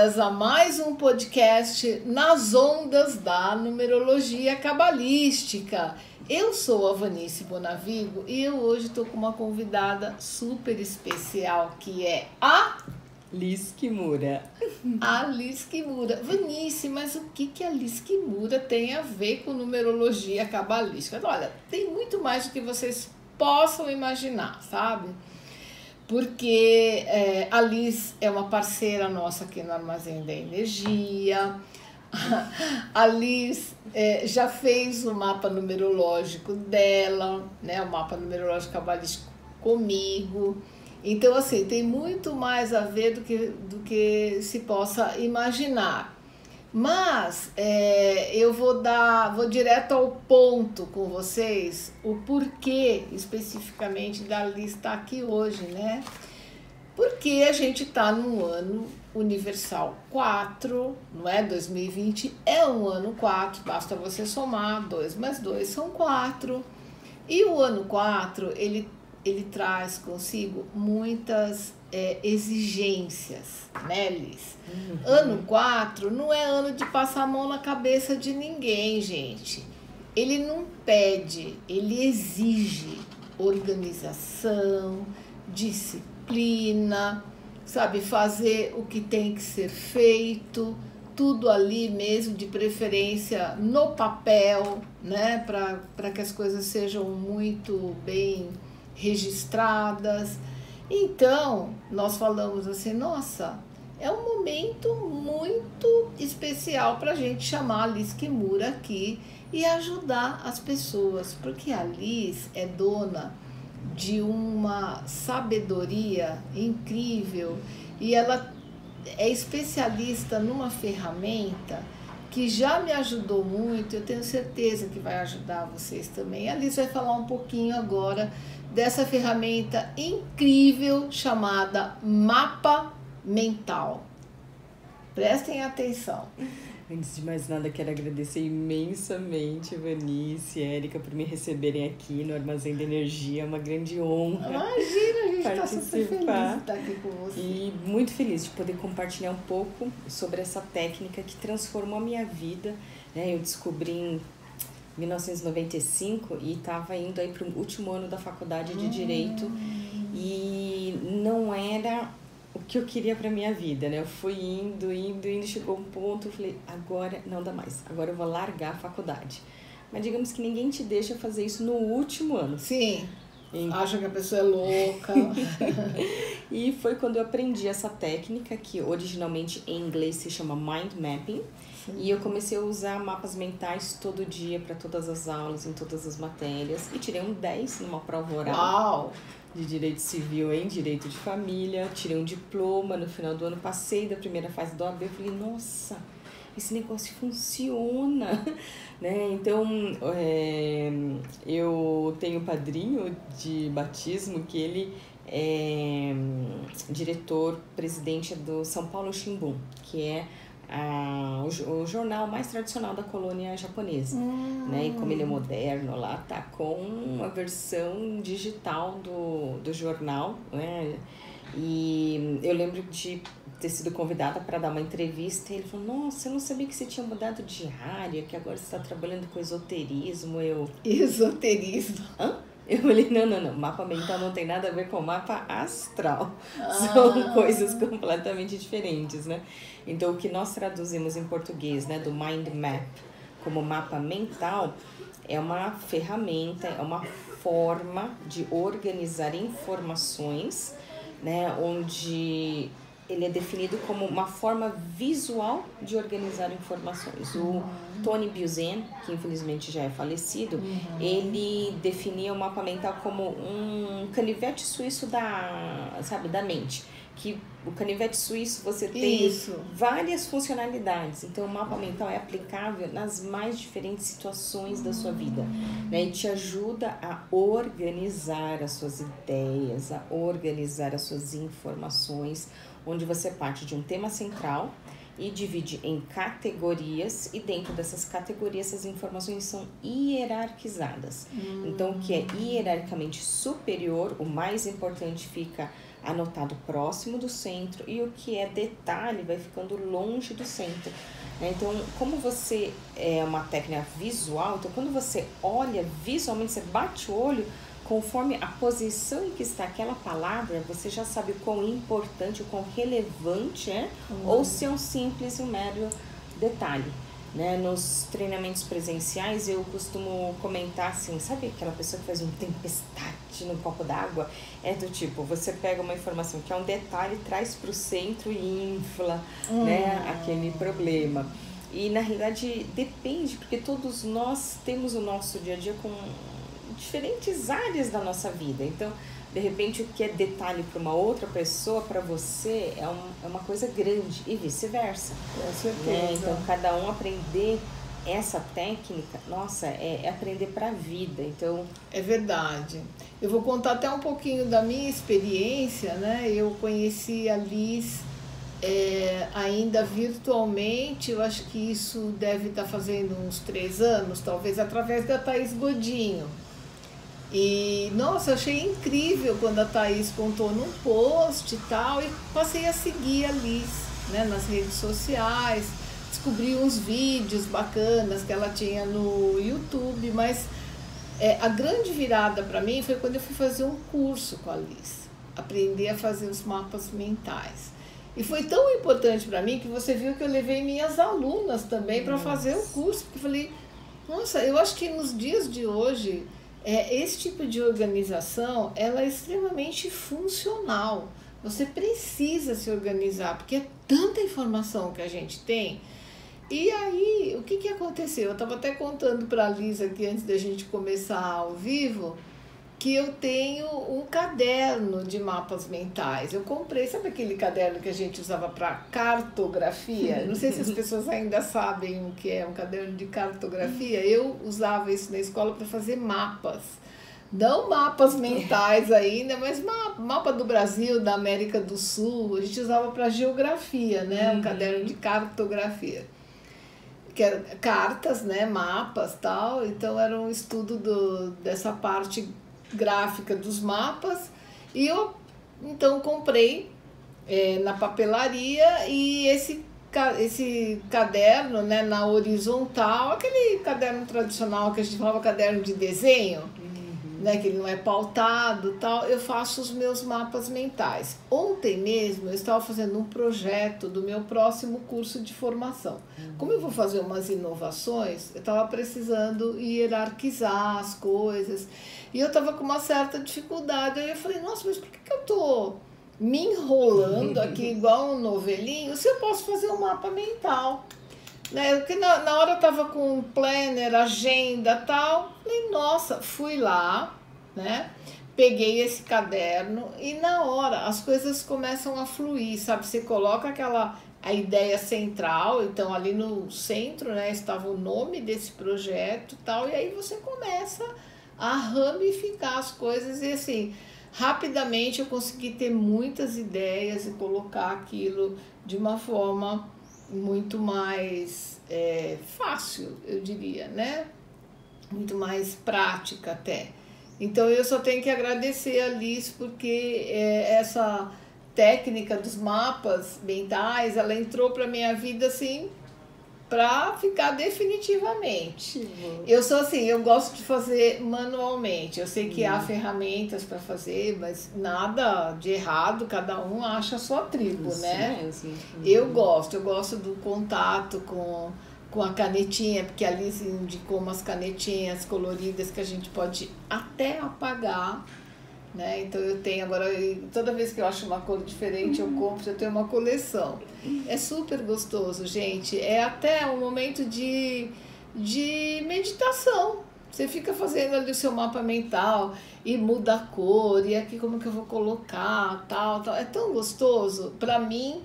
bem-vindas a mais um podcast nas ondas da numerologia cabalística. Eu sou a Vanice Bonavigo e eu hoje estou com uma convidada super especial que é a Liz Kimura. A Liz Kimura. Vanice, mas o que a Liz Kimura tem a ver com numerologia cabalística? Olha, tem muito mais do que vocês possam imaginar, sabe? Porque a Liz é uma parceira nossa aqui no Armazém da Energia. A Liz já fez o mapa numerológico dela, né? O mapa numerológico cabalístico comigo. Então, assim, tem muito mais a ver do que se possa imaginar. Mas eu vou direto ao ponto com vocês, o porquê especificamente da Liz estar aqui hoje, né? Porque a gente está no ano universal 4, não é? 2020 é um ano 4, basta você somar, 2 mais 2 são 4. E o ano 4, ele traz consigo muitas exigências, né, Liz? Uhum. Ano 4 não é ano de passar a mão na cabeça de ninguém, gente. Ele não pede, ele exige organização, disciplina, sabe, fazer o que tem que ser feito, tudo ali mesmo, de preferência no papel, né, para que as coisas sejam muito bem registradas. Então, nós falamos assim, nossa, é um momento muito especial para a gente chamar a Liz Kimura aqui e ajudar as pessoas, porque a Liz é dona de uma sabedoria incrível e ela é especialista numa ferramenta que já me ajudou muito, eu tenho certeza que vai ajudar vocês também. A Liz vai falar um pouquinho agora dessa ferramenta incrível chamada Mapa Mental. Prestem atenção. Antes de mais nada, quero agradecer imensamente, Vanice e Érica, por me receberem aqui no Armazém da Energia. É uma grande honra. Imagina, a gente está super feliz de estar aqui com você. E muito feliz de poder compartilhar um pouco sobre essa técnica que transformou a minha vida, né? Eu descobri em 1995 e estava indo aí para o último ano da faculdade de Direito e não era o que eu queria para minha vida, né? Eu fui indo, chegou um ponto, eu falei, agora não dá mais, agora eu vou largar a faculdade. Mas digamos que ninguém te deixa fazer isso no último ano. Sim, acha que a pessoa é louca. E foi quando eu aprendi essa técnica, que originalmente em inglês se chama Mind Mapping. Sim. E eu comecei a usar mapas mentais todo dia para todas as aulas, em todas as matérias. E tirei um 10 numa prova oral. Uau! De Direito Civil em Direito de Família. Tirei um diploma no final do ano, passei da primeira fase do OAB. Eu falei, nossa, esse negócio funciona, né? Então, eu tenho um padrinho de batismo que ele é diretor-presidente do São Paulo Shimbun, que é o jornal mais tradicional da colônia japonesa, né? E como ele é moderno, lá tá com uma versão digital do jornal, né? E eu lembro de ter sido convidada para dar uma entrevista e ele falou, nossa, eu não sabia que você tinha mudado de área, que agora você está trabalhando com esoterismo. Esoterismo? Hã? Eu falei, não, mapa mental não tem nada a ver com mapa astral. São coisas completamente diferentes, né? Então, o que nós traduzimos em português, né, do Mind Map como mapa mental, é uma ferramenta, é uma forma de organizar informações, né, onde ele é definido como uma forma visual de organizar informações. O Tony Buzan, que infelizmente já é falecido, ele definia o mapa mental como um canivete suíço da mente. Que o canivete suíço você tem várias funcionalidades. Então, o mapa mental é aplicável nas mais diferentes situações da sua vida, né? E te ajuda a organizar as suas ideias, a organizar as suas informações, onde você parte de um tema central e divide em categorias, e dentro dessas categorias essas informações são hierarquizadas. Então, o que é hierarquicamente superior, o mais importante fica anotado próximo do centro e o que é detalhe vai ficando longe do centro. Então, como você é uma técnica visual, então quando você olha visualmente, você bate o olho, conforme a posição em que está aquela palavra, você já sabe o quão importante, o quão relevante é, ou se é um simples e um mero detalhe. Né? Nos treinamentos presenciais eu costumo comentar assim, sabe aquela pessoa que faz um tempestade no copo d'água? É do tipo, você pega uma informação que é um detalhe, traz para o centro e infla né, aquele problema. E na realidade depende, porque todos nós temos o nosso dia a dia com diferentes áreas da nossa vida. Então, de repente, o que é detalhe para uma outra pessoa, para você, é uma coisa grande e vice-versa. Com certeza. Né? Então, cada um aprender essa técnica, nossa, é aprender para a vida. Então, é verdade. Eu vou contar até um pouquinho da minha experiência, né? Eu conheci a Liz ainda virtualmente, eu acho que isso deve estar fazendo uns 3 anos, talvez através da Thaís Godinho. E, nossa, eu achei incrível quando a Thaís contou num post e tal, e passei a seguir a Liz, né, nas redes sociais, descobri uns vídeos bacanas que ela tinha no YouTube, mas a grande virada para mim foi quando eu fui fazer um curso com a Liz, aprender a fazer os mapas mentais. E foi tão importante para mim que você viu que eu levei minhas alunas também para fazer o curso, porque eu falei, nossa, eu acho que nos dias de hoje, esse tipo de organização, ela é extremamente funcional. Você precisa se organizar, porque é tanta informação que a gente tem. E aí, o que aconteceu? Eu estava até contando para a Lisa aqui, antes da gente começar ao vivo, que eu tenho um caderno de mapas mentais. Eu comprei, sabe aquele caderno que a gente usava para cartografia? Não sei se as pessoas ainda sabem o que é um caderno de cartografia. Eu usava isso na escola para fazer mapas. Não mapas mentais ainda, mas mapa do Brasil, da América do Sul. A gente usava para geografia, né? Um caderno de cartografia. Que eram cartas, né? Mapas, tal. Então era um estudo dessa parte gráfica dos mapas, e eu então comprei na papelaria, e esse caderno, né, na horizontal, aquele caderno tradicional que a gente falava caderno de desenho, né, que ele não é pautado, tal, eu faço os meus mapas mentais. Ontem mesmo eu estava fazendo um projeto do meu próximo curso de formação. Como eu vou fazer umas inovações, eu estava precisando hierarquizar as coisas, e eu estava com uma certa dificuldade. Aí eu falei, nossa, mas por que eu estou me enrolando aqui igual um novelinho, se eu posso fazer um mapa mental? Né? Porque na hora eu estava com planner, agenda e tal. Falei, nossa, fui lá, né? Peguei esse caderno e na hora as coisas começam a fluir, sabe? Você coloca a ideia central, então ali no centro, né, estava o nome desse projeto e tal, e aí você começa a ramificar as coisas e assim, rapidamente eu consegui ter muitas ideias e colocar aquilo de uma forma muito mais fácil, eu diria, né? Muito mais prática até. Então eu só tenho que agradecer a Liz, porque essa técnica dos mapas mentais, ela entrou para minha vida assim, para ficar definitivamente. Eu sou assim, eu gosto de fazer manualmente. Eu sei que há ferramentas para fazer, mas nada de errado, cada um acha a sua tribo, isso, né? Eu gosto do contato com a canetinha, porque a Liz indicou umas canetinhas coloridas que a gente pode até apagar, né? Então eu tenho agora, toda vez que eu acho uma cor diferente, eu compro, eu tenho uma coleção. É super gostoso, gente. É até um momento de meditação. Você fica fazendo ali o seu mapa mental e muda a cor, e aqui como que eu vou colocar, tal. É tão gostoso. Para mim,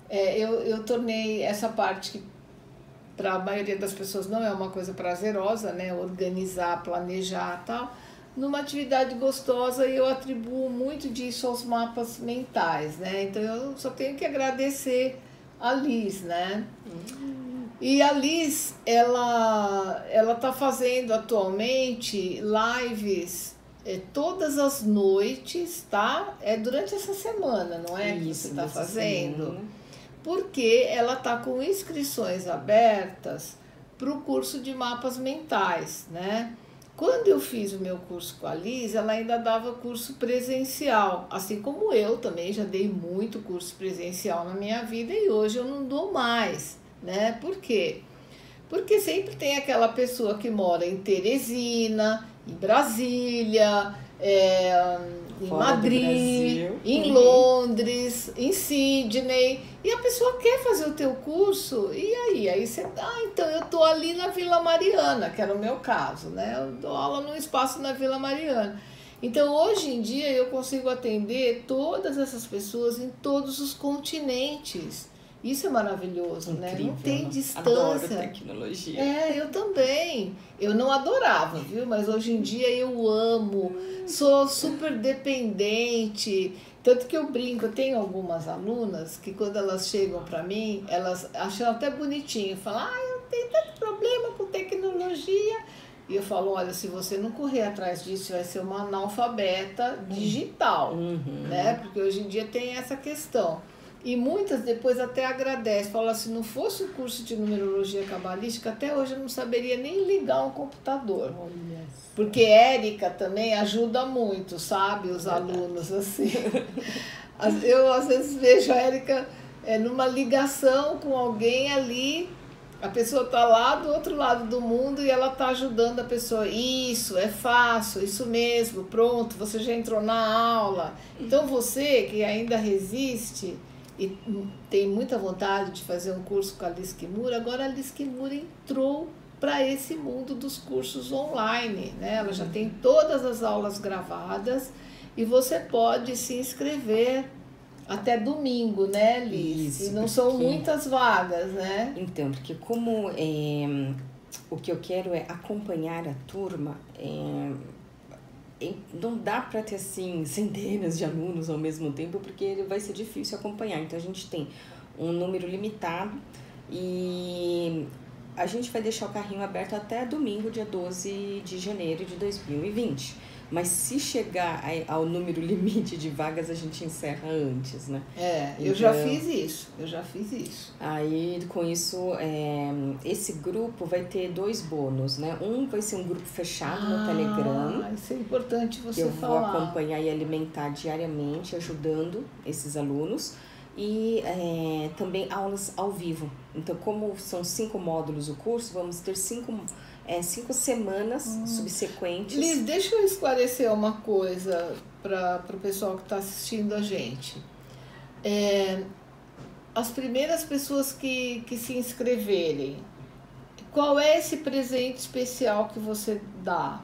eu tornei essa parte que para a maioria das pessoas não é uma coisa prazerosa, né? Organizar, planejar, tal, numa atividade gostosa, e eu atribuo muito disso aos mapas mentais, né? Então eu só tenho que agradecer a Liz, né? E a Liz, ela tá fazendo atualmente lives todas as noites, tá? É durante essa semana, não é? Que você está fazendo? Semana. Porque ela está com inscrições abertas para o curso de mapas mentais, né? Quando eu fiz o meu curso com a Liz, ela ainda dava curso presencial, assim como eu também já dei muito curso presencial na minha vida e hoje eu não dou mais, né? Por quê? Porque sempre tem aquela pessoa que mora em Teresina, em Brasília, em Madrid, em Londres, em Sydney, e a pessoa quer fazer o teu curso, e aí? Aí você, então eu tô ali na Vila Mariana, que era o meu caso, né? Eu dou aula num espaço na Vila Mariana. Então, hoje em dia, eu consigo atender todas essas pessoas em todos os continentes. Isso é maravilhoso, incrível, né? Não tem distância. Adoro tecnologia. Eu também. Eu não adorava, viu? Mas hoje em dia eu amo. Sou super dependente. Tanto que eu brinco, eu tenho algumas alunas que quando elas chegam para mim, elas acham até bonitinho. Falam, eu tenho tanto problema com tecnologia. E eu falo, olha, se você não correr atrás disso, você vai ser uma analfabeta digital, né? Porque hoje em dia tem essa questão. E muitas depois até agradecem, falam assim, não fosse o curso de numerologia cabalística, até hoje eu não saberia nem ligar um computador. Porque Érica também ajuda muito, sabe, os alunos, assim. Eu às vezes vejo a Érica numa ligação com alguém ali, a pessoa está lá do outro lado do mundo e ela está ajudando a pessoa. Isso, é fácil, isso mesmo, pronto, você já entrou na aula. Então você que ainda resiste e tem muita vontade de fazer um curso com a Liz Kimura, agora a Liz Kimura entrou para esse mundo dos cursos online, né? Ela já tem todas as aulas gravadas e você pode se inscrever até domingo, né, Liz? Isso, e não são muitas vagas, né? Então, porque como o que eu quero é acompanhar a turma, não dá para ter assim centenas de alunos ao mesmo tempo, porque vai ser difícil acompanhar. Então a gente tem um número limitado e a gente vai deixar o carrinho aberto até domingo, dia 12 de janeiro de 2020. Mas se chegar ao número limite de vagas, a gente encerra antes, né? Eu já fiz isso. Aí, com isso, esse grupo vai ter 2 bônus, né? Um vai ser um grupo fechado no Telegram. Isso é importante você falar. Eu vou acompanhar e alimentar diariamente, ajudando esses alunos. E também aulas ao vivo. Então, como são 5 módulos o curso, vamos ter 5 semanas subsequentes. Liz, deixa eu esclarecer uma coisa para o pessoal que está assistindo a gente. As primeiras pessoas que se inscreverem, qual é esse presente especial que você dá?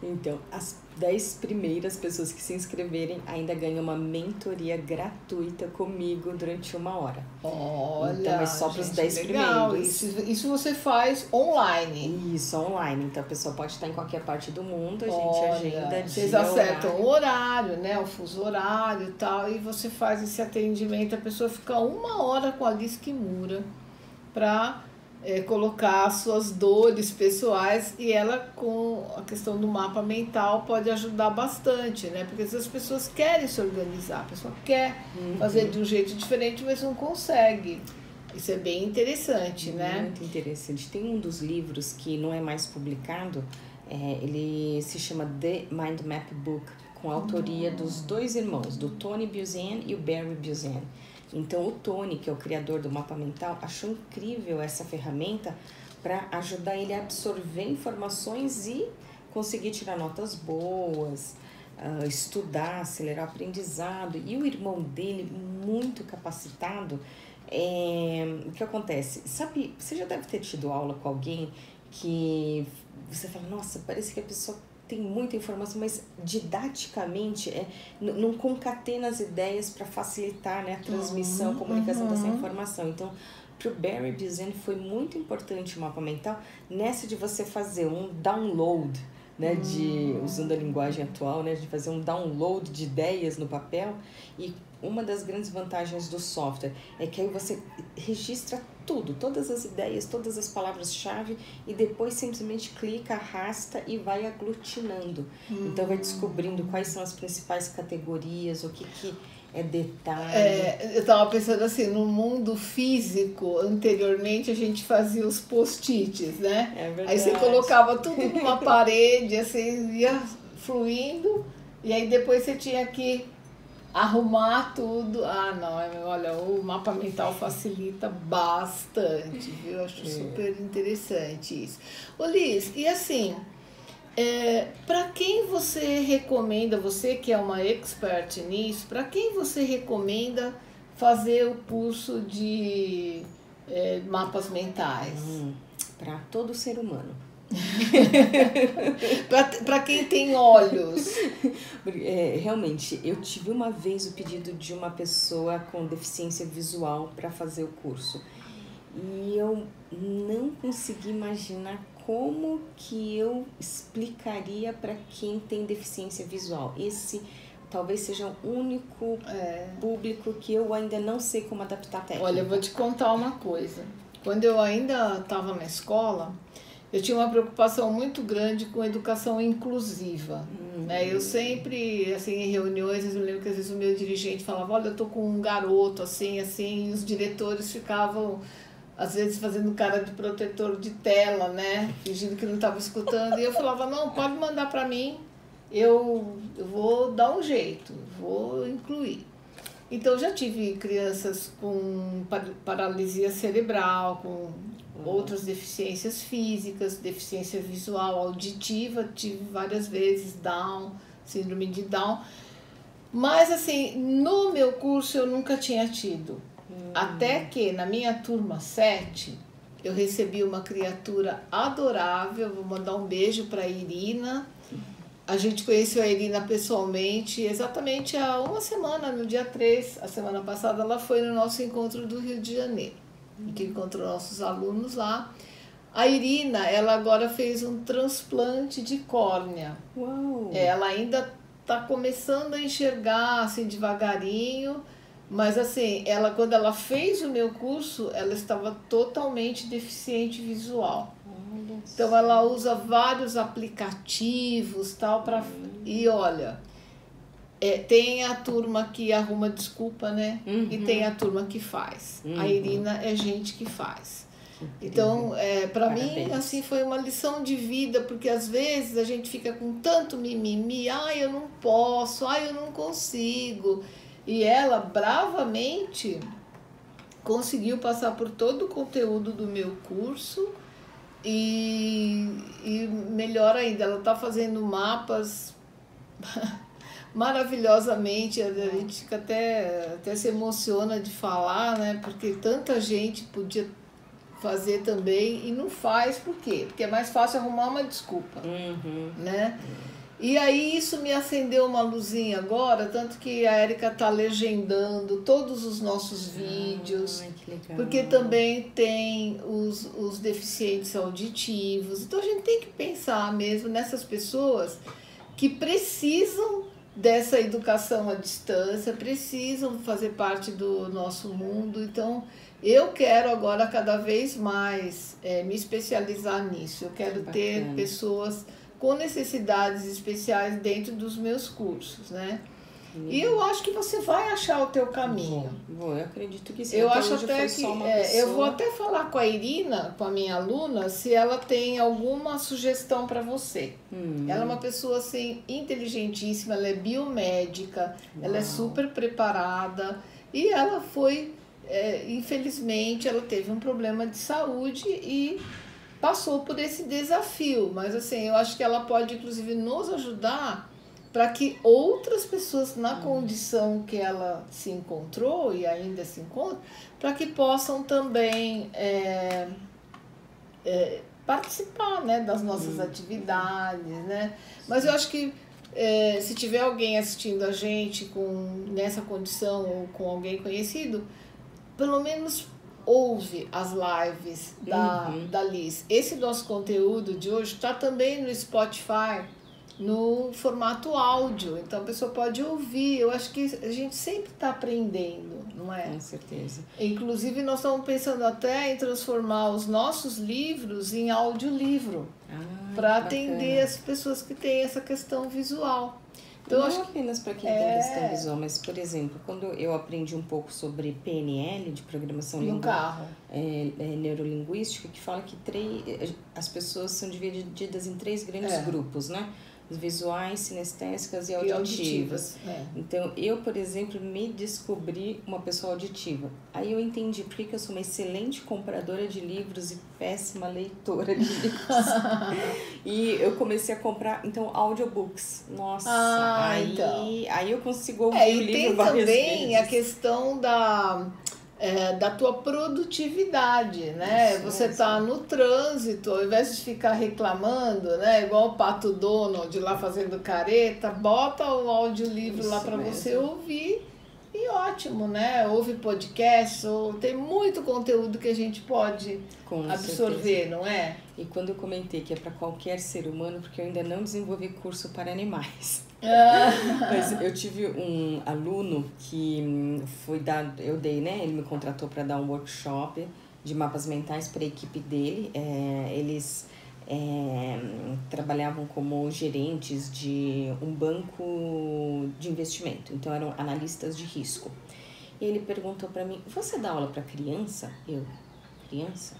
Então, as 10 primeiras pessoas que se inscreverem ainda ganham uma mentoria gratuita comigo durante 1 hora. Olha, então é só para os 10 legal. primeiros. Isso você faz online? Isso, online. Então a pessoa pode estar em qualquer parte do mundo, a gente agenda vocês acertam o horário, né? O fuso horário e tal, e você faz esse atendimento, a pessoa fica 1 hora com a Liz Kimura para colocar as suas dores pessoais, e ela, com a questão do mapa mental, pode ajudar bastante, né? Porque às vezes as pessoas querem se organizar, a pessoa quer fazer de um jeito diferente, mas não consegue. Isso é bem interessante, né? Muito interessante. Tem um dos livros que não é mais publicado, ele se chama The Mind Map Book, com a autoria dos 2 irmãos, do Tony Buzan e o Barry Buzan. Então, o Tony, que é o criador do mapa mental, achou incrível essa ferramenta para ajudar ele a absorver informações e conseguir tirar notas boas, estudar, acelerar o aprendizado. E o irmão dele, muito capacitado, o que acontece? Sabe, você já deve ter tido aula com alguém que você fala, nossa, parece que a pessoa tem muita informação, mas didaticamente não concatena as ideias para facilitar, né, a transmissão, a comunicação dessa informação. Então, para o Barry Buzan foi muito importante o mapa mental nessa de você fazer um download, né, usando a linguagem atual, né, de fazer um download de ideias no papel e uma das grandes vantagens do software é que aí você registra tudo, todas as ideias, todas as palavras-chave e depois simplesmente clica, arrasta e vai aglutinando. Então vai descobrindo quais são as principais categorias, o que é detalhe. Eu estava pensando assim, no mundo físico, anteriormente a gente fazia os post-its, né? É verdade. Aí você colocava tudo numa parede, assim, ia fluindo, e aí depois você tinha que arrumar tudo. Ah, não, olha, o mapa mental facilita bastante, viu? Eu acho super interessante isso. Ô Liz, e assim, para quem você recomenda, você que é uma expert nisso, para quem você recomenda fazer o curso de mapas mentais? Para todo ser humano. Para quem tem olhos. Realmente, eu tive uma vez o pedido de uma pessoa com deficiência visual para fazer o curso. E eu não consegui imaginar como que eu explicaria para quem tem deficiência visual. Esse talvez seja o único público que eu ainda não sei como adaptar a técnica. Olha, eu vou te contar uma coisa. Quando eu ainda estava na escola, eu tinha uma preocupação muito grande com educação inclusiva. Né? Eu sempre, assim, em reuniões, eu lembro que às vezes o meu dirigente falava, olha, eu tô com um garoto assim, e os diretores ficavam, às vezes, fazendo cara de protetor de tela, né? Fingindo que não estava escutando. E eu falava, não, pode mandar para mim, eu vou dar um jeito, vou incluir. Então, já tive crianças com paralisia cerebral, com outras deficiências físicas, deficiência visual, auditiva, tive várias vezes Down, síndrome de Down. Mas, assim, no meu curso eu nunca tinha tido. Até que, na minha turma 7, eu recebi uma criatura adorável, vou mandar um beijo para a Irina. A gente conheceu a Irina pessoalmente exatamente há uma semana, no dia 3. A semana passada ela foi no nosso encontro do Rio de Janeiro, que encontrou nossos alunos lá. A Irina, ela agora fez um transplante de córnea. Uau. Ela ainda está começando a enxergar assim devagarinho, mas assim, quando ela fez o meu curso, ela estava totalmente deficiente visual. Então ela usa vários aplicativos tal para e olha, tem a turma que arruma desculpa, né? E tem a turma que faz. A Irina é gente que faz. Então, para mim, assim, foi uma lição de vida, porque às vezes a gente fica com tanto mimimi, eu não posso, eu não consigo. E ela bravamente conseguiu passar por todo o conteúdo do meu curso. E melhor ainda, ela está fazendo mapas maravilhosamente, a gente fica até se emociona de falar, né? Porque tanta gente podia fazer também e não faz, por quê? Porque é mais fácil arrumar uma desculpa, né? E aí isso me acendeu uma luzinha agora, tanto que a Érica está legendando todos os nossos vídeos, que legal. Porque também tem os deficientes auditivos. Então a gente tem que pensar mesmo nessas pessoas que precisam dessa educação à distância, precisam fazer parte do nosso mundo. Então eu quero agora cada vez mais me especializar nisso. Eu quero ter pessoas com necessidades especiais dentro dos meus cursos, né? E eu acho que você vai achar o teu caminho. Eu acredito que sim. Eu acho até que eu vou até falar com a Irina, com a minha aluna, se ela tem alguma sugestão para você. Ela é uma pessoa assim inteligentíssima, ela é biomédica, ela é super preparada e ela foi, infelizmente, ela teve um problema de saúde e passou por esse desafio, mas assim, eu acho que ela pode inclusive nos ajudar para que outras pessoas na condição que ela se encontrou e ainda se encontra, para que possam também participar, né, das nossas atividades, né? Mas eu acho que se tiver alguém assistindo a gente nessa condição ou com alguém conhecido, pelo menos ouve as lives da Liz. Esse nosso conteúdo de hoje está também no Spotify. no formato áudio. Então a pessoa pode ouvir. Eu acho que a gente sempre está aprendendo, não é? Com certeza. Inclusive nós estamos pensando até em transformar os nossos livros em audiolivro, para atender as pessoas que têm essa questão visual. Então, não apenas para quem tem questão visual, mas, por exemplo, quando eu aprendi um pouco sobre PNL, de programação neurolinguística, que fala que as pessoas são divididas em 3 grandes grupos, né? Visuais, sinestésicas e auditivas. Então, eu, por exemplo, me descobri uma pessoa auditiva. Aí eu entendi por que eu sou uma excelente compradora de livros e péssima leitora de livros. E eu comecei a comprar, então, audiobooks. Nossa, aí eu consigo ouvir o livro várias vezes. E tem também a questão da tua produtividade, né? Você tá no trânsito, ao invés de ficar reclamando, né? Igual o Pato Donald lá fazendo careta, bota o audiolivro lá para você ouvir e ótimo, né? Ouve podcast, tem muito conteúdo que a gente pode absorver, não é? E quando eu comentei que é para qualquer ser humano, porque eu ainda não desenvolvi curso para animais. Mas eu tive um aluno que eu dei, né? Ele me contratou para dar um workshop de mapas mentais para a equipe dele. Eles trabalhavam como gerentes de um banco de investimento, então eram analistas de risco. E ele perguntou para mim: você dá aula para criança? Criança?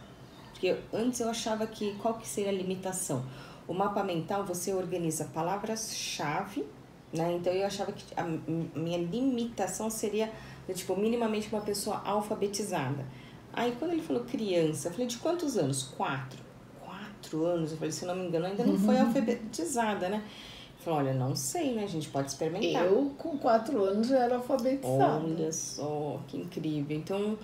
Porque antes eu achava qual que seria a limitação? O mapa mental, você organiza palavras-chave, né? Então eu achava que a minha limitação seria, tipo, minimamente uma pessoa alfabetizada. Aí quando ele falou criança, eu falei: de quantos anos? 4 anos. Eu falei: se não me engano, ainda não foi alfabetizada, né? Ele falou: olha, não sei, né? A gente pode experimentar. Eu, com 4 anos, já era alfabetizada. Olha só, que incrível. Então,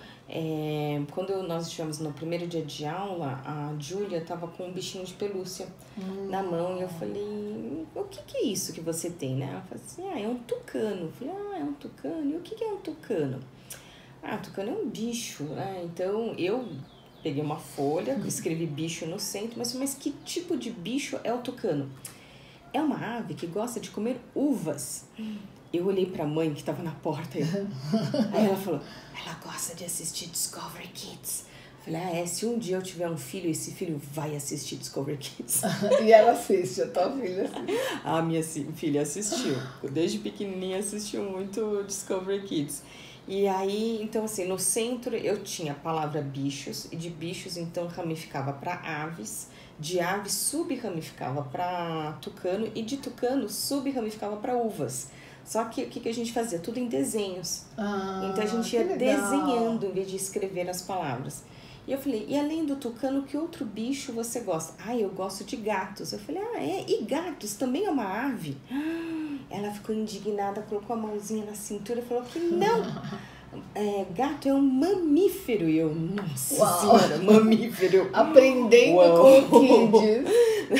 quando nós estivemos no primeiro dia de aula, a Júlia estava com um bichinho de pelúcia na mão. E eu falei: o que é isso que você tem, né? Ela falou assim: é um tucano. Eu falei: é um tucano? E o que é um tucano? Tucano é um bicho, né? Então, eu peguei uma folha, escrevi bicho no centro, mas que tipo de bicho é o tucano? É uma ave que gosta de comer uvas. Eu olhei pra mãe que estava na porta. Aí ela falou: ela gosta de assistir Discovery Kids. Eu falei: se um dia eu tiver um filho, esse filho vai assistir Discovery Kids. E ela assiste, a tua filha assiste. A minha filha assistiu. Desde pequenininha assistiu muito Discovery Kids. E aí, então assim, no centro eu tinha a palavra bichos, e de bichos então ramificava para aves, de aves sub-ramificava para tucano, e de tucano sub-ramificava para uvas. Só que o que a gente fazia? Tudo em desenhos. Então a gente ia desenhando em vez de escrever as palavras. E eu falei: e além do tucano, que outro bicho você gosta? Eu gosto de gatos. Eu falei: e gatos também é uma ave? Ela ficou indignada, colocou a mãozinha na cintura e falou que não. Gato é um mamífero. E eu: nossa senhora, mamífero. Aprendendo com o Kids.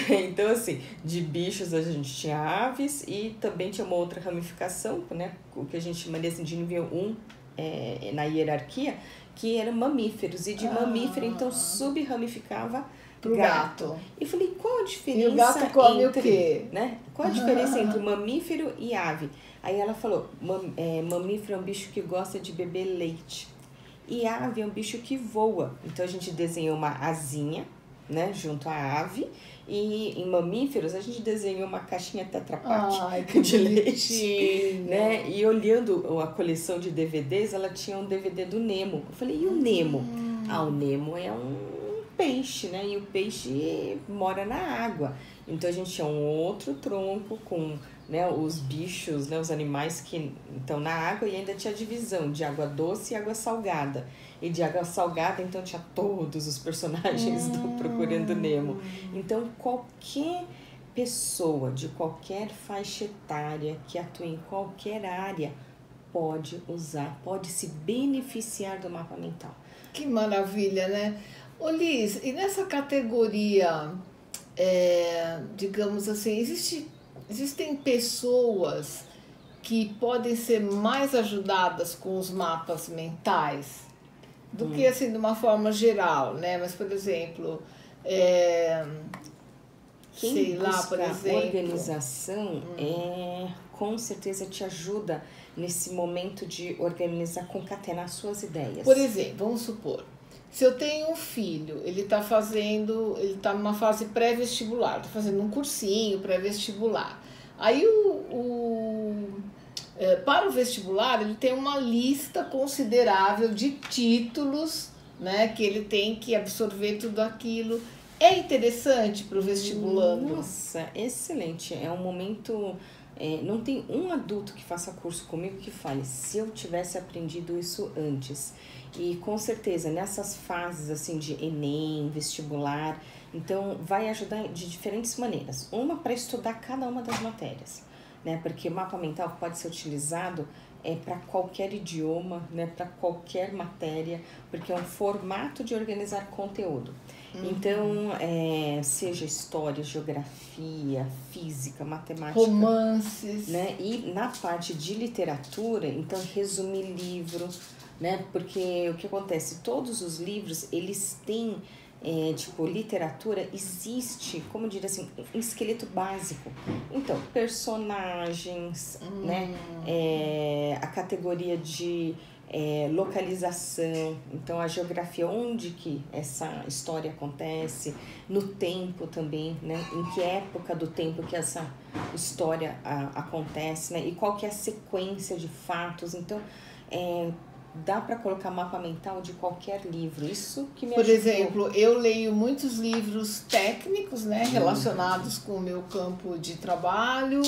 Então, assim, de bichos a gente tinha aves e também tinha uma outra ramificação, né? O que a gente chamaria assim, de nível 1 na hierarquia, que eram mamíferos. E de mamífero, então, sub-ramificava pro gato. E falei: qual a diferença? E o gato come o quê? Né? Qual a diferença entre mamífero e ave? Aí ela falou: mamífero é um bicho que gosta de beber leite. E ave é um bicho que voa. Então a gente desenhou uma asinha, né, junto à ave. E em mamíferos a gente desenhou uma caixinha Tetra Pak de leite, né? E olhando a coleção de DVDs, ela tinha um DVD do Nemo. Eu falei: e o Nemo? O Nemo é um peixe, né? E o peixe mora na água. Então a gente tinha um outro tronco com, né, os bichos, né, os animais que estão na água, e ainda tinha a divisão de água doce e água salgada. E de água salgada, então, tinha todos os personagens do Procurando Nemo. Então, qualquer pessoa de qualquer faixa etária que atua em qualquer área pode usar, pode se beneficiar do mapa mental. Que maravilha, né? Ô Liz, e nessa categoria, digamos assim, existem pessoas que podem ser mais ajudadas com os mapas mentais do que assim de uma forma geral, né? Mas, por exemplo, quem sei lá, por busca exemplo. organização com certeza te ajuda nesse momento de organizar, concatenar suas ideias. Por exemplo, vamos supor, se eu tenho um filho, ele está numa fase pré-vestibular, está fazendo um cursinho pré-vestibular. Aí para o vestibular, ele tem uma lista considerável de títulos, né, que ele tem que absorver tudo aquilo. É interessante para o vestibulando? Nossa, excelente. É um momento. Não tem um adulto que faça curso comigo que fale, se eu tivesse aprendido isso antes. E com certeza, nessas fases assim de Enem, vestibular, então vai ajudar de diferentes maneiras. Uma para estudar cada uma das matérias, né? Porque o mapa mental pode ser utilizado para qualquer idioma, né? Para qualquer matéria, porque é um formato de organizar conteúdo. Então, seja história, geografia, física, matemática, romances, né? E na parte de literatura, então resumir livro, né? Porque o que acontece? Todos os livros, eles têm, tipo, literatura, existe, como eu diria assim, um esqueleto básico. Então, personagens, né? A categoria de localização, então a geografia, onde que essa história acontece, no tempo também, né? Em que época do tempo que essa história acontece, né? E qual que é a sequência de fatos. Então, dá para colocar mapa mental de qualquer livro. Isso que me Por ajudou. exemplo, eu leio muitos livros técnicos, né, relacionados com o meu campo de trabalho.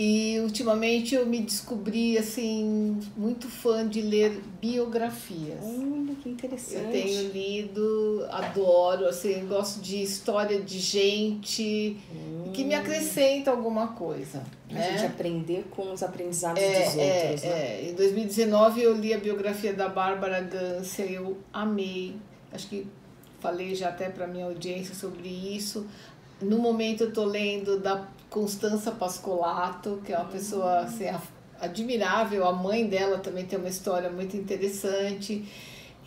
E ultimamente eu me descobri assim muito fã de ler biografias. Olha que interessante. Eu tenho lido, adoro, assim, gosto de história de gente que me acrescenta alguma coisa. A né? gente aprender com os aprendizados dos outros, né? Em 2019 eu li a biografia da Bárbara Ganser, eu amei. Acho que falei já até para minha audiência sobre isso. No momento eu estou lendo da Constanza Pascolato, que é uma pessoa assim, admirável. A mãe dela também tem uma história muito interessante.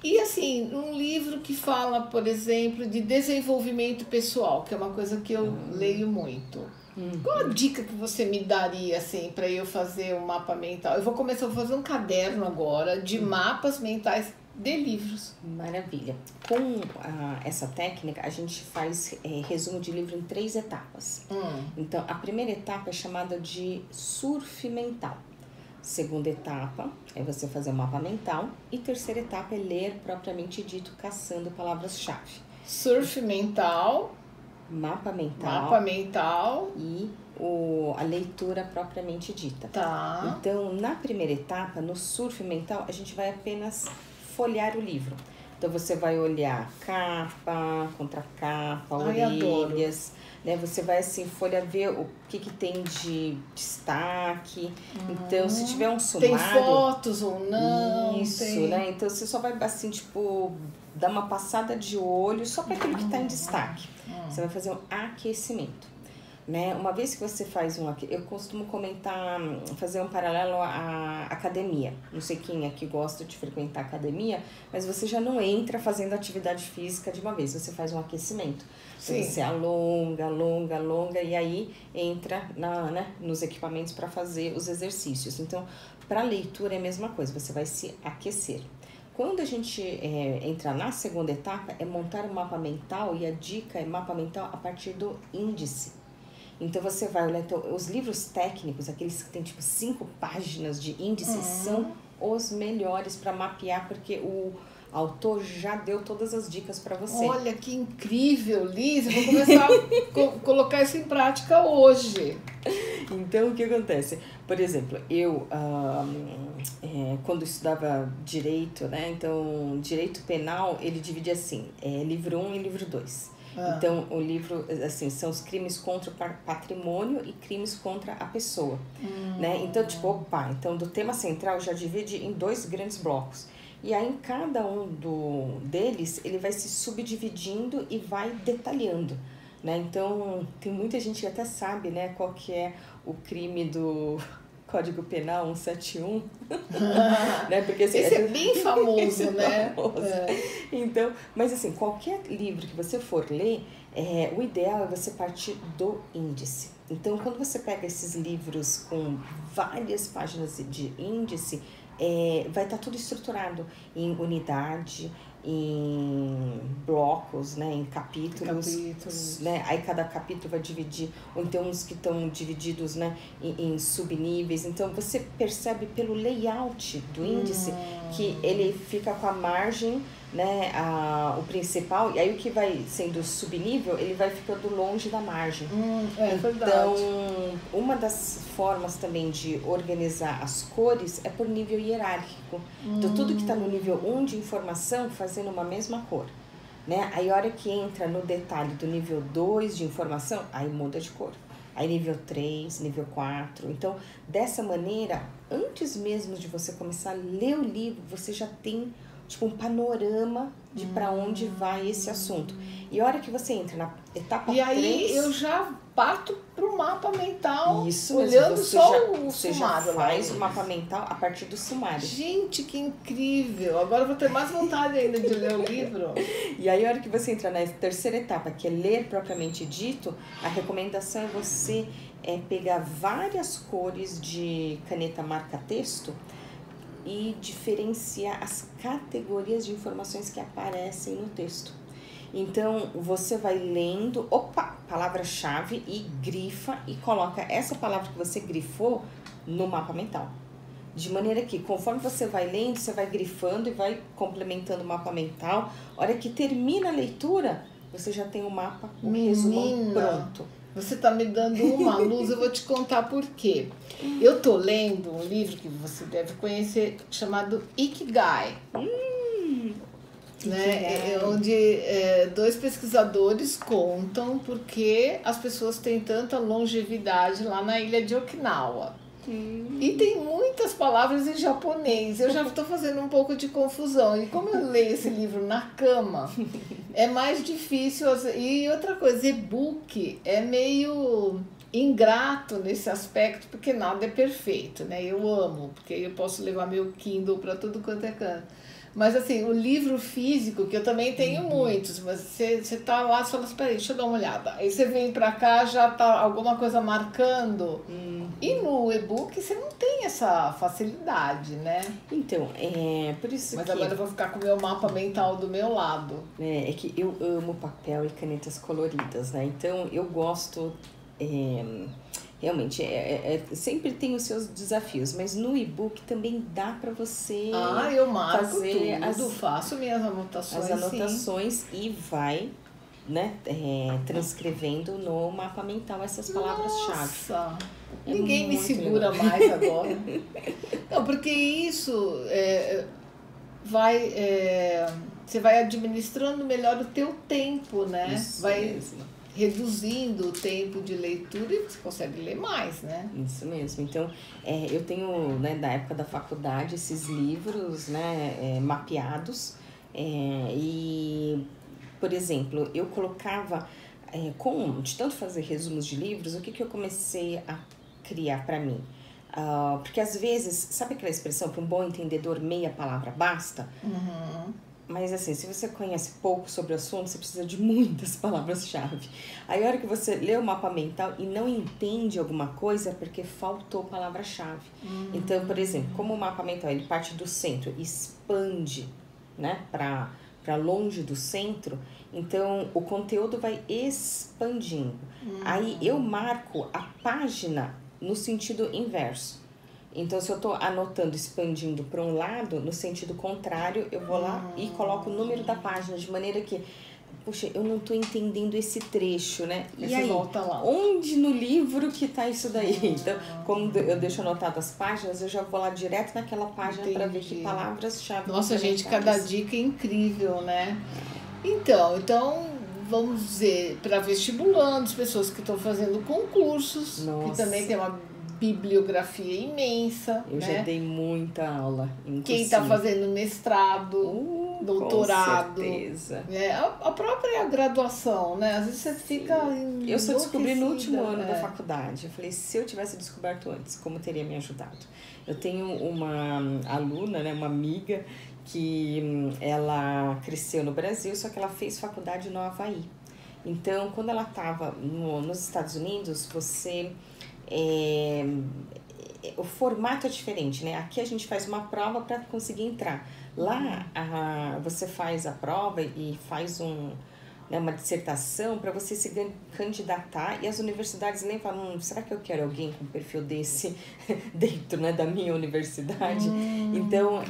E assim, um livro que fala, por exemplo, de desenvolvimento pessoal, que é uma coisa que eu leio muito. Qual a dica que você me daria assim para eu fazer um mapa mental? Eu vou começar a fazer um caderno agora de mapas mentais de livros. Maravilha. Com essa técnica, a gente faz resumo de livro em 3 etapas. Então, a primeira etapa é chamada de surf mental. Segunda etapa é você fazer um mapa mental. E terceira etapa é ler propriamente dito, caçando palavras-chave. Surf mental, Mapa mental. mapa mental. E a leitura propriamente dita. Tá. Então, na primeira etapa, no surf mental, a gente vai apenas folhear o livro. Então, você vai olhar capa, contracapa, orelhas, né? Você vai, assim, folhear, ver o que tem de destaque. Então, se tiver um sumário... Tem fotos ou não? Isso, né? Então, você só vai, assim, tipo, dar uma passada de olho só para aquilo que está em destaque. Você vai fazer um aquecimento. Né? Uma vez que você faz eu costumo comentar, fazer um paralelo à academia. Não sei quem aqui gosta de frequentar academia, mas você já não entra fazendo atividade física de uma vez, você faz um aquecimento. Então, você alonga, e aí entra nos equipamentos para fazer os exercícios. Então, para leitura é a mesma coisa, você vai se aquecer. Quando a gente entra na segunda etapa, é montar um mapa mental, e a dica é mapa mental a partir do índice. Então, você vai olhar, os livros técnicos, aqueles que tem tipo 5 páginas de índice, são os melhores para mapear, porque o autor já deu todas as dicas para você. Olha que incrível, Liz! Eu vou começar a colocar isso em prática hoje. Então, o que acontece? Por exemplo, eu, quando estudava direito, né? Então, direito penal, ele divide assim, livro 1 e livro 2. Então, o livro, assim, são os crimes contra o patrimônio e crimes contra a pessoa, né? Então, tipo, então do tema central já divide em 2 grandes blocos. E aí, em cada um deles, ele vai se subdividindo e vai detalhando, né? Então, tem muita gente que até sabe, né, qual que é o crime Código Penal 171, né? Porque, assim, esse é bem famoso, bem né? famoso. Então, mas assim, qualquer livro que você for ler, o ideal é você partir do índice. Então, quando você pega esses livros com várias páginas de índice, vai estar tudo estruturado em unidade, em blocos, né, em capítulos, né, aí cada capítulo vai dividir, ou então uns que estão divididos, né, em subníveis. Então você percebe pelo layout do índice que ele fica com a margem, né, o principal, e aí o que vai sendo subnível, ele vai ficando longe da margem. Então, uma das formas também de organizar as cores é por nível hierárquico. Então, tudo que está no nível 1 de informação fazendo uma mesma cor, né? Aí, a hora que entra no detalhe do nível 2 de informação, aí muda de cor. Aí, nível 3, nível 4. Então, dessa maneira, antes mesmo de você começar a ler o livro, você já tem tipo um panorama de para onde vai esse assunto. E a hora que você entra na etapa 3... E aí eu já parto pro mapa mental, isso olhando mesmo, só o você sumário. Já faz o mapa mental a partir do sumário. Gente, que incrível! Agora eu vou ter mais vontade ainda de ler o livro. E aí a hora que você entra na terceira etapa, que é ler propriamente dito, a recomendação é você pegar várias cores de caneta marca-texto e diferenciar as categorias de informações que aparecem no texto. Então, você vai lendo, palavra-chave, e grifa e coloca essa palavra que você grifou no mapa mental. De maneira que, conforme você vai lendo, você vai grifando e vai complementando o mapa mental. A hora que termina a leitura, você já tem o mapa, o resumão pronto. Você está me dando uma luz, eu vou te contar por quê. Eu estou lendo um livro que você deve conhecer, chamado Ikigai. Né? Onde dois pesquisadores contam porque as pessoas têm tanta longevidade lá na ilha de Okinawa. E tem muitas palavras em japonês. Eu já estou fazendo um pouco de confusão. E como eu leio esse livro na cama, é mais difícil. E outra coisa, e-book é meio ingrato nesse aspecto, porque nada é perfeito, né? Eu amo, porque eu posso levar meu Kindle para tudo quanto é canto. Mas assim, o livro físico, que eu também tenho muitos, mas você tá lá e fala assim, peraí, deixa eu dar uma olhada. Aí você vem pra cá, já tá alguma coisa marcando. E no e-book você não tem essa facilidade, né? Então, por isso mas que... agora eu vou ficar com o meu mapa mental do meu lado. É que eu amo papel e canetas coloridas, né? Então, eu gosto... Realmente, sempre tem os seus desafios, mas no e-book também dá para você eu marco fazer tudo, faço minhas anotações. As anotações sim. E vai, né, transcrevendo no mapa mental essas palavras-chave. Nossa, ninguém me segura legal. Mais agora. Não, porque isso você vai administrando melhor o teu tempo, né? Isso vai mesmo. Reduzindo o tempo de leitura e você consegue ler mais, né? Isso mesmo. Então, eu tenho, né, da época da faculdade, esses livros, né, mapeados. E, por exemplo, eu colocava, de tanto fazer resumos de livros, o que eu comecei a criar para mim? Porque às vezes, sabe aquela expressão, para um bom entendedor, meia palavra basta? Mas assim, se você conhece pouco sobre o assunto, você precisa de muitas palavras-chave. Aí a hora que você lê o mapa mental e não entende alguma coisa, é porque faltou palavra-chave. Então, por exemplo, como o mapa mental ele parte do centro e expande, né, para longe do centro, então o conteúdo vai expandindo. Aí eu marco a página no sentido inverso. Então, se eu estou anotando, expandindo para um lado, no sentido contrário, eu vou lá e coloco o número da página, de maneira que, puxa, eu não estou entendendo esse trecho, né? E aí, volta lá. Onde no livro que está isso daí? Então, como eu deixo anotado as páginas, eu já vou lá direto naquela página para ver que palavras-chave. Nossa, gente, cada dica é incrível, né? Então vamos dizer, para vestibulandos, pessoas que estão fazendo concursos, que também tem uma bibliografia imensa. Eu já dei muita aula. Quem está fazendo mestrado, doutorado. Com certeza. A própria graduação, né? Às vezes você fica Eu só descobri no último ano da faculdade. Eu falei, se eu tivesse descoberto antes, como teria me ajudado? Eu tenho uma aluna, né, uma amiga, que ela cresceu no Brasil, só que ela fez faculdade no Havaí. Então, quando ela estava nos Estados Unidos, o formato é diferente, né? Aqui a gente faz uma prova para conseguir entrar. Lá, você faz a prova e faz uma dissertação para você se candidatar, e as universidades nem falam, será que eu quero alguém com perfil desse dentro, né, da minha universidade? Então,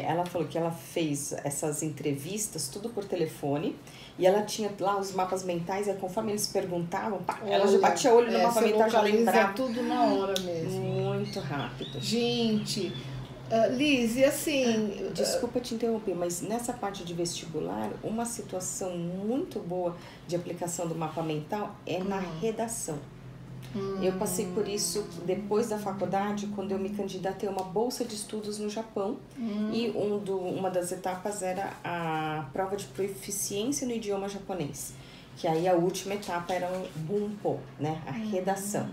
ela falou que ela fez essas entrevistas tudo por telefone, e ela tinha lá os mapas mentais, e conforme eles perguntavam, ela já batia olho no mapa mental, já lembrava. Tudo na hora mesmo. Muito rápido. Gente... Liz, e assim... Desculpa te interromper, mas nessa parte de vestibular, uma situação muito boa de aplicação do mapa mental é na redação. Eu passei por isso depois da faculdade, quando eu me candidatei a uma bolsa de estudos no Japão, e uma das etapas era a prova de proficiência no idioma japonês, que aí a última etapa era o bunpo, né, a redação.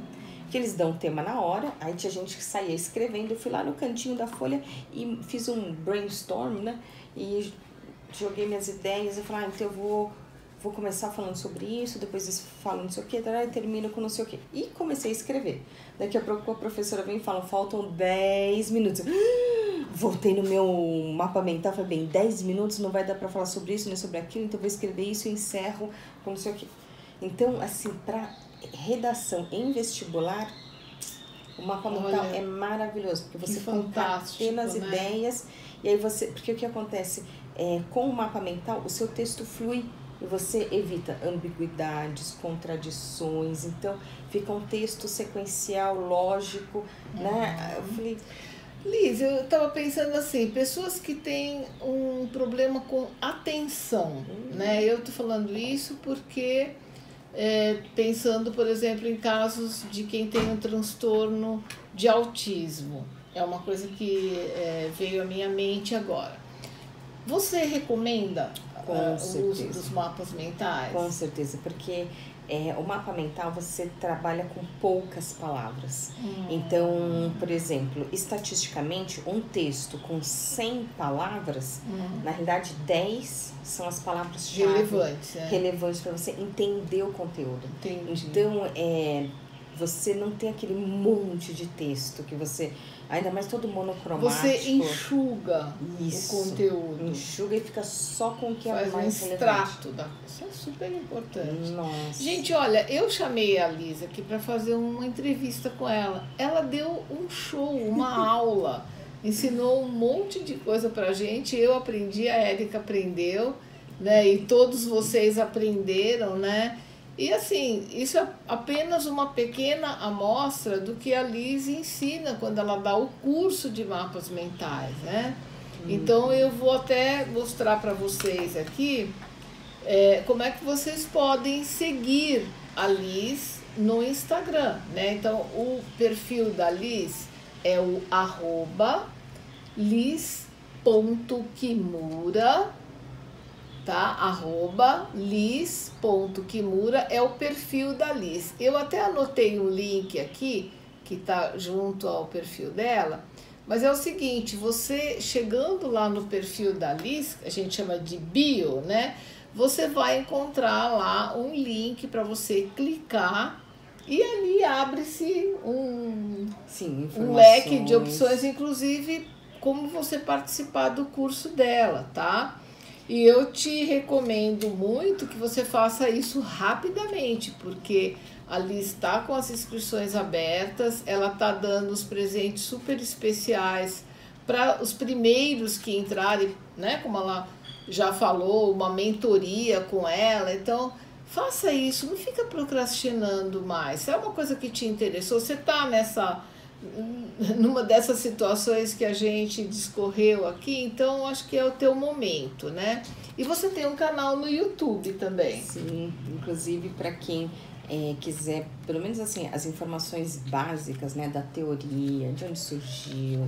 Que eles dão um tema na hora, aí tinha gente que saía escrevendo. Eu fui lá no cantinho da folha e fiz um brainstorm, né? E joguei minhas ideias. Eu falei, então eu vou começar falando sobre isso, depois isso falo não sei o que, e termino com não sei o que. E comecei a escrever. Daqui a pouco a professora vem e fala, faltam 10 minutos. Voltei no meu mapa mental, falei, bem, 10 minutos não vai dar pra falar sobre isso, nem sobre aquilo, então eu vou escrever isso e encerro com não sei o que. Então, assim, pra redação em vestibular, o mapa mental é maravilhoso, porque você concatena as ideias, e aí porque o que acontece com o mapa mental, o seu texto flui e você evita ambiguidades, contradições, então fica um texto sequencial, lógico, né? Eu falei, Liz, eu estava pensando assim, pessoas que têm um problema com atenção, né? Eu tô falando isso porque pensando, por exemplo, em casos de quem tem um transtorno de autismo. É uma coisa que veio à minha mente agora. Você recomenda o uso dos mapas mentais? Com certeza, porque o mapa mental você trabalha com poucas palavras. Então, por exemplo, estatisticamente, um texto com 100 palavras, na realidade 10 são as palavras-chave relevantes para você entender o conteúdo. Entendi. Então, você não tem aquele monte de texto que você... Ainda mais todo monocromático. Você enxuga o conteúdo. Enxuga e fica só com o que é mais relevante. Faz um extrato. Isso é super importante. Nossa. Gente, olha, eu chamei a Liz aqui para fazer uma entrevista com ela. Ela deu um show, uma aula. Ensinou um monte de coisa pra gente. Eu aprendi, a Érica aprendeu, né? E todos vocês aprenderam, né? E assim, isso é apenas uma pequena amostra do que a Liz ensina quando ela dá o curso de mapas mentais, né? Então eu vou até mostrar para vocês aqui como é que vocês podem seguir a Liz no Instagram, né? Então o perfil da Liz é o @liz.kimura, tá? @liz.kimura é o perfil da Liz. Eu até anotei um link aqui que tá junto ao perfil dela, mas é o seguinte, você chegando lá no perfil da Liz, a gente chama de bio, né? Você vai encontrar lá um link para você clicar e ali abre-se um leque de opções, inclusive como você participar do curso dela, tá? E eu te recomendo muito que você faça isso rapidamente, porque a Liz está com as inscrições abertas, ela está dando os presentes super especiais para os primeiros que entrarem, né? Como ela já falou, uma mentoria com ela. Então, faça isso, não fica procrastinando mais. Se é uma coisa que te interessou, você está numa dessas situações que a gente discorreu aqui, então acho que é o teu momento, né? E você tem um canal no YouTube também. Sim, inclusive para quem quiser, pelo menos assim, as informações básicas, né, da teoria, de onde surgiu,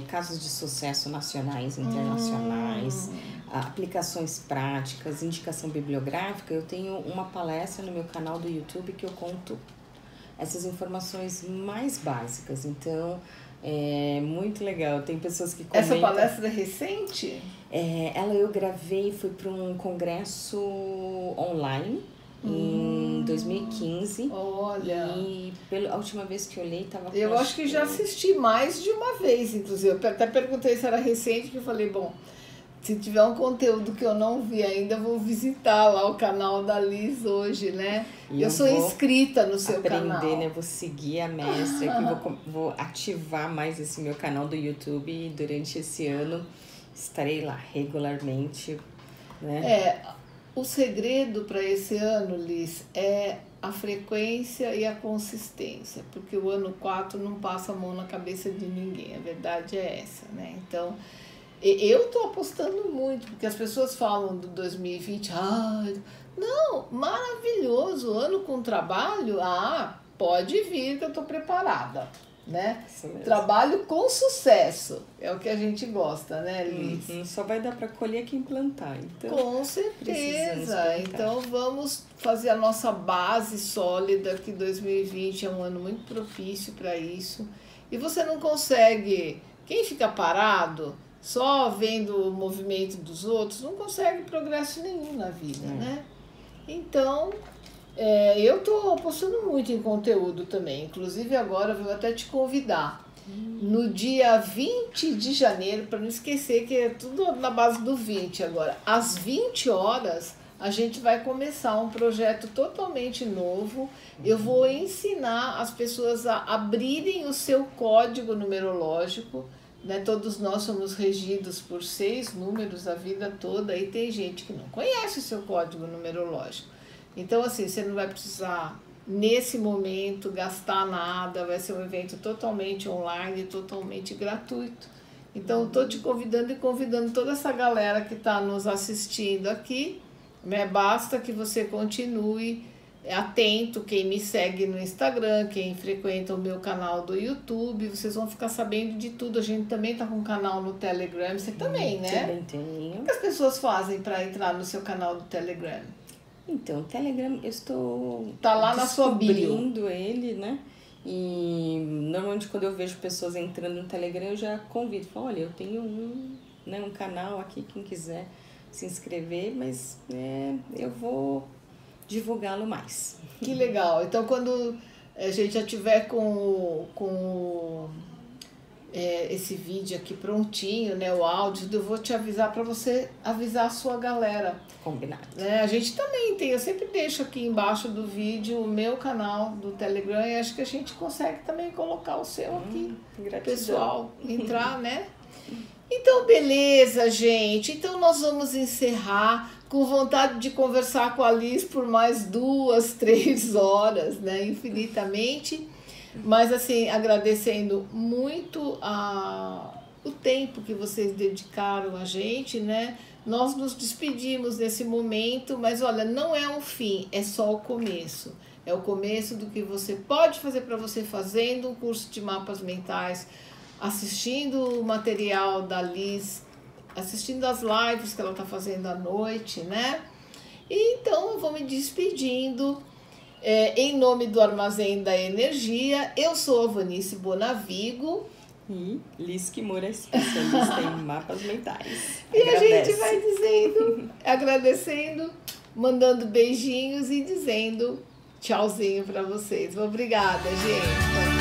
casos de sucesso nacionais e internacionais, aplicações práticas, indicação bibliográfica, eu tenho uma palestra no meu canal do YouTube que eu conto essas informações mais básicas. Então, é muito legal. Tem pessoas que comentam... Essa palestra é recente? Ela eu gravei, fui para um congresso online em 2015. Olha! E a última vez que eu olhei, estava... Eu acho que já assisti mais de uma vez, inclusive. Eu até perguntei se era recente, que eu falei, bom, se tiver um conteúdo que eu não vi ainda, eu vou visitar lá o canal da Liz hoje, né? E eu sou inscrita no seu canal. Né? Vou seguir a mestra, que vou ativar mais esse meu canal do YouTube e durante esse ano estarei lá regularmente, né? O segredo para esse ano, Liz, é a frequência e a consistência, porque o ano 4 não passa a mão na cabeça de ninguém, a verdade é essa, né? Então, eu tô apostando muito, porque as pessoas falam do 2020, não, maravilhoso, ano com trabalho, pode vir que eu tô preparada, né? Trabalho com sucesso, é o que a gente gosta, né, Liz? Só vai dar para colher quem plantar, então. Com certeza, então vamos fazer a nossa base sólida, que 2020 é um ano muito propício para isso, e você não consegue, quem fica parado só vendo o movimento dos outros, não consegue progresso nenhum na vida, né? Então, eu estou apostando muito em conteúdo também. Inclusive, agora eu vou até te convidar. No dia 20 de janeiro, para não esquecer que é tudo na base do 20 agora, às 20 horas, a gente vai começar um projeto totalmente novo. Eu vou ensinar as pessoas a abrirem o seu código numerológico, né? Todos nós somos regidos por 6 números a vida toda, e tem gente que não conhece o seu código numerológico. Então, assim, você não vai precisar, nesse momento, gastar nada, vai ser um evento totalmente online, totalmente gratuito. Então, estou te convidando e convidando toda essa galera que está nos assistindo aqui, né? Basta que você continue atento, quem me segue no Instagram, quem frequenta o meu canal do YouTube, vocês vão ficar sabendo de tudo. A gente também tá com um canal no Telegram, você também, né? Também tenho. O que as pessoas fazem para entrar no seu canal do Telegram? Então, o Telegram, eu estou tá lá na sua bio, descobrindo ele, né? E normalmente quando eu vejo pessoas entrando no Telegram, eu já convido, falo, olha, eu tenho um canal aqui, quem quiser se inscrever, mas eu vou divulgá-lo mais. Que legal. Então, quando a gente já tiver com esse vídeo aqui prontinho, né, o áudio, eu vou te avisar para você avisar a sua galera. Combinado. A gente também tem, eu sempre deixo aqui embaixo do vídeo o meu canal do Telegram, e acho que a gente consegue também colocar o seu aqui, pessoal, entrar, né? Então, beleza, gente. Então, nós vamos encerrar com vontade de conversar com a Liz por mais 2, 3 horas, né? Infinitamente. Mas, assim, agradecendo muito o tempo que vocês dedicaram a gente, né? Nós nos despedimos nesse momento, mas, olha, não é um fim, é só o começo. É o começo do que você pode fazer para você fazendo um curso de mapas mentais, assistindo o material da Liz, assistindo as lives que ela está fazendo à noite, né? E então eu vou me despedindo em nome do Armazém da Energia. Eu sou a Vanice Bonavigo. E Liz Kimura, especialista em mapas mentais. E a gente vai dizendo, agradecendo, mandando beijinhos e dizendo tchauzinho para vocês. Obrigada, gente.